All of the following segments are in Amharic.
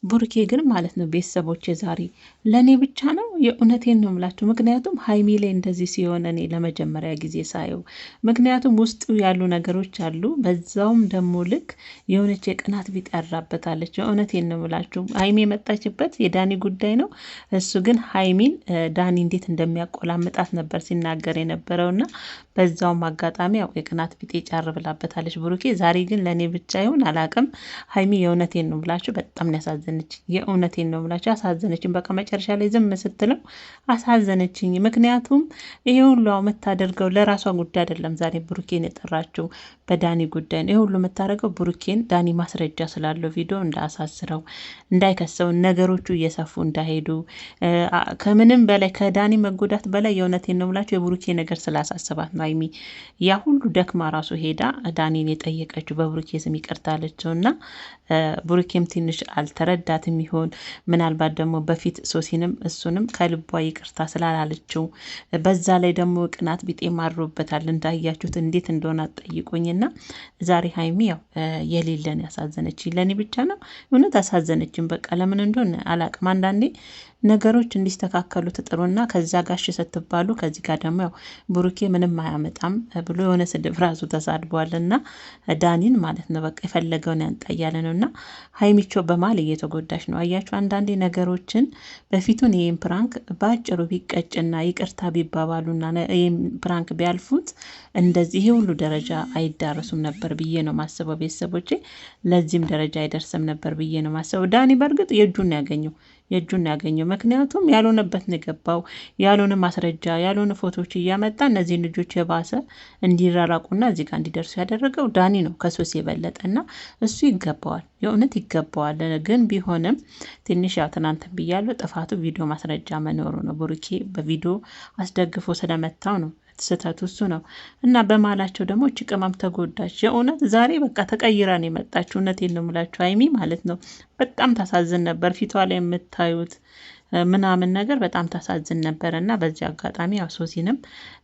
ቡርኬ ግን ማለት ነው ቤተሰቦቼ ዛሬ ለእኔ ብቻ ነው የእውነቴን ነው የምላችሁ። ምክንያቱም ሀይሚ ላይ እንደዚህ ሲሆን እኔ ለመጀመሪያ ጊዜ ሳየው፣ ምክንያቱም ውስጡ ያሉ ነገሮች አሉ። በዛውም ደግሞ ልክ የሆነች የቅናት ቢጥ ያራበታለች። የእውነቴን ነው የምላችሁ። ሀይሚ የመጣችበት የዳኒ ጉዳይ ነው። እሱ ግን ሀይሚን ዳኒ እንዴት እንደሚያቆላምጣት ነበር ሲናገር የነበረውና በዛውም አጋጣሚ ያው የቅናት ቢጤ ጫር ብላበታለች ብሩኬ። ዛሬ ግን ለእኔ ብቻ ይሁን አላቅም፣ ሀይሚ የእውነቴን ነው ብላችሁ በጣም ነው ያሳዘነች። የእውነቴን ነው ብላችሁ አሳዘነችኝ። በቃ መጨረሻ ላይ ዝም ስትለው አሳዘነችኝ። ምክንያቱም ይሄ ሁሉ የምታደርገው ለራሷ ጉዳይ አይደለም። ዛሬ ብሩኬን የጠራችው በዳኒ ጉዳይ ነው። ይሄ ሁሉ የምታደርገው ብሩኬን ዳኒ ማስረጃ ስላለው ቪዲዮ እንዳያሳስረው፣ እንዳይከሰው፣ ነገሮቹ እየሰፉ እንዳይሄዱ ከምንም በላይ ከዳኒ መጎዳት በላይ የእውነቴን ነው ብላችሁ የብሩኬ ነገር ስላሳስባት ነው ሀይሚ ያ ሁሉ ደክማ ራሱ ሄዳ ዳኒን የጠየቀችው በብሩኬ ስም ይቅርታ አለችው እና ብሩኬም ትንሽ አልተረዳትም ይሆን ምናልባት ደግሞ በፊት ሶሲንም እሱንም ከልቧ ይቅርታ ስላላለችው በዛ ላይ ደግሞ ቅናት ቢጤ ማሮበታል። እንዳያችሁት እንዴት እንደሆነ አትጠይቁኝና ዛሬ ሀይሚ ያው የሌለን ያሳዘነችኝ ለእኔ ብቻ ነው እውነት አሳዘነችን። በቃ ለምን እንደሆነ አላቅም። አንዳንዴ ነገሮች እንዲስተካከሉ ትጥሩና ከዛ ጋሽ ስትባሉ ከዚህ ጋር ደግሞ ያው ብሩኬ ምንም አያመጣም ብሎ የሆነ ስድብ ራሱ ተሳድቧልና ዳኒን ማለት ነው። በቃ የፈለገውን ያንጣ እያለ ነው እና ሀይሚቾ በማል እየተጎዳች ነው። አያችሁ አንዳንዴ ነገሮችን በፊቱን ይህን ፕራንክ በአጭሩ ቢቀጭና ይቅርታ ቢባባሉና ይህን ፕራንክ ቢያልፉት እንደዚህ ይሄ ሁሉ ደረጃ አይዳረሱም ነበር ብዬ ነው ማስበው። ቤተሰቦቼ ለዚህም ደረጃ አይደርስም ነበር ብዬ ነው ማስበው። ዳኒ በእርግጥ የእጁን ያገኘው ምክንያቱም ያልሆነበት ነው የገባው። ያልሆነ ማስረጃ ያልሆነ ፎቶዎች እያመጣ እነዚህን ልጆች የባሰ እንዲራራቁና እዚህ ጋር እንዲደርሱ ያደረገው ዳኒ ነው ከሶስ የበለጠና እሱ ይገባዋል፣ የእውነት ይገባዋል። ግን ቢሆንም ትንሽ ያው ትናንት ብያለሁ ጥፋቱ ቪዲዮ ማስረጃ መኖሩ ነው። ብሩኬ በቪዲዮ አስደግፎ ስለመታው ነው ስህተቱ እሱ ነው እና በማላቸው ደግሞ እቺ ቅመም ተጎዳች። የእውነት ዛሬ በቃ ተቀይራን የመጣችው እውነቴን ነው የምላችሁ ሀይሚ ማለት ነው። በጣም ታሳዝን ነበር ፊቷ ላይ የምታዩት ምናምን ነገር በጣም ታሳዝን ነበር እና በዚህ አጋጣሚ ያው ሶሲንም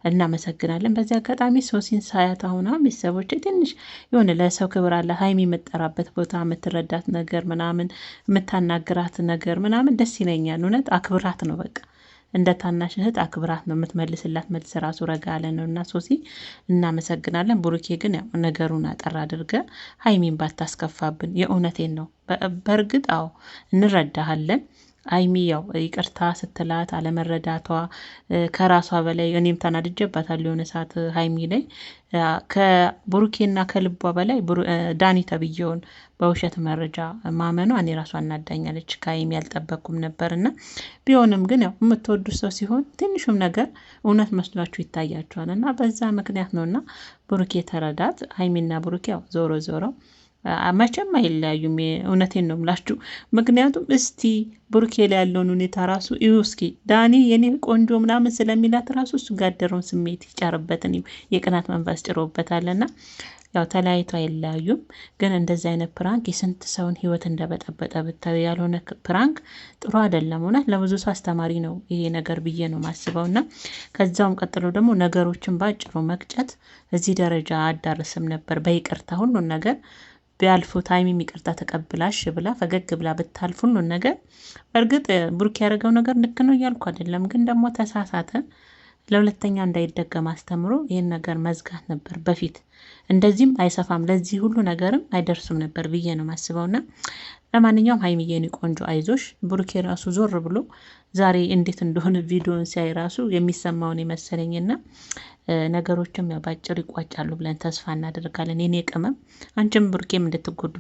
እናመሰግናለን። በዚህ አጋጣሚ ሶሲን ሳያት አሁን ቤተሰቦች ትንሽ የሆነ ለሰው ክብር አለ። ሀይሚ የምጠራበት ቦታ የምትረዳት ነገር ምናምን የምታናግራት ነገር ምናምን ደስ ይለኛል። እውነት አክብራት ነው በቃ እንደ ታናሽ እህት አክብራት ነው የምትመልስላት መልስ ራሱ ረጋ ያለ ነው እና ሶሲ እናመሰግናለን። ብሩኬ ግን ያው ነገሩን አጠር አድርገ ሀይሚን ባታስከፋብን የእውነቴን ነው። በእርግጥ አዎ እንረዳሃለን። ሀይሚ ያው ይቅርታ ስትላት አለመረዳቷ ከራሷ በላይ እኔም ተናድጄባታለሁ የሆነ ሰዓት ሀይሚ ላይ ከብሩኬና ከልቧ በላይ ዳኒ ተብዬውን በውሸት መረጃ ማመኗ እኔ ራሷ እናዳኛለች። ከሀይሚ ያልጠበቅኩም ነበርና ቢሆንም ግን ያው የምትወዱ ሰው ሲሆን ትንሹም ነገር እውነት መስሏችሁ ይታያችኋል እና በዛ ምክንያት ነውና ብሩኬ ተረዳት። ሀይሚና ብሩኬ ያው ዞሮ መቼም አይለያዩም። እውነቴን ነው ምላችሁ። ምክንያቱም እስቲ ብሩኬ ላይ ያለውን ሁኔታ ራሱ እዩ እስኪ። ዳኒ የኔ ቆንጆ ምናምን ስለሚላት ራሱ እሱ ጋደረውን ስሜት ይጫርበትን የቅናት መንፈስ ጭሮበታልና ያው ተለያይቶ አይለያዩም። ግን እንደዚህ አይነት ፕራንክ የስንት ሰውን ህይወት እንደበጠበጠ ብታዩ። ያልሆነ ፕራንክ ጥሩ አይደለም። እውነት ለብዙ ሰው አስተማሪ ነው ይሄ ነገር ብዬ ነው ማስበውና ከዛውም ቀጥሎ ደግሞ ነገሮችን ባጭሩ መቅጨት እዚህ ደረጃ አዳርስም ነበር። በይቅርታ ሁሉን ነገር ቢያልፉት ሀይሚም ይቅርታ ተቀብላሽ ብላ ፈገግ ብላ ብታልፍ ሁሉን ነገር በእርግጥ ብሩክ ያደረገው ነገር ልክ ነው እያልኩ አይደለም። ግን ደግሞ ተሳሳተ ለሁለተኛ እንዳይደገም አስተምሮ ይህን ነገር መዝጋት ነበር በፊት። እንደዚህም አይሰፋም ለዚህ ሁሉ ነገርም አይደርሱም ነበር ብዬ ነው ማስበውና ለማንኛውም ሀይሚዬ የኔ ቆንጆ አይዞሽ። ብሩኬ ራሱ ዞር ብሎ ዛሬ እንዴት እንደሆነ ቪዲዮን ሲያይ ራሱ የሚሰማውን የመሰለኝና ነገሮችም ያው ባጭር ይቋጫሉ ብለን ተስፋ እናደርጋለን። የኔ ቅመም አንቺም ብሩኬም እንድትጎዱ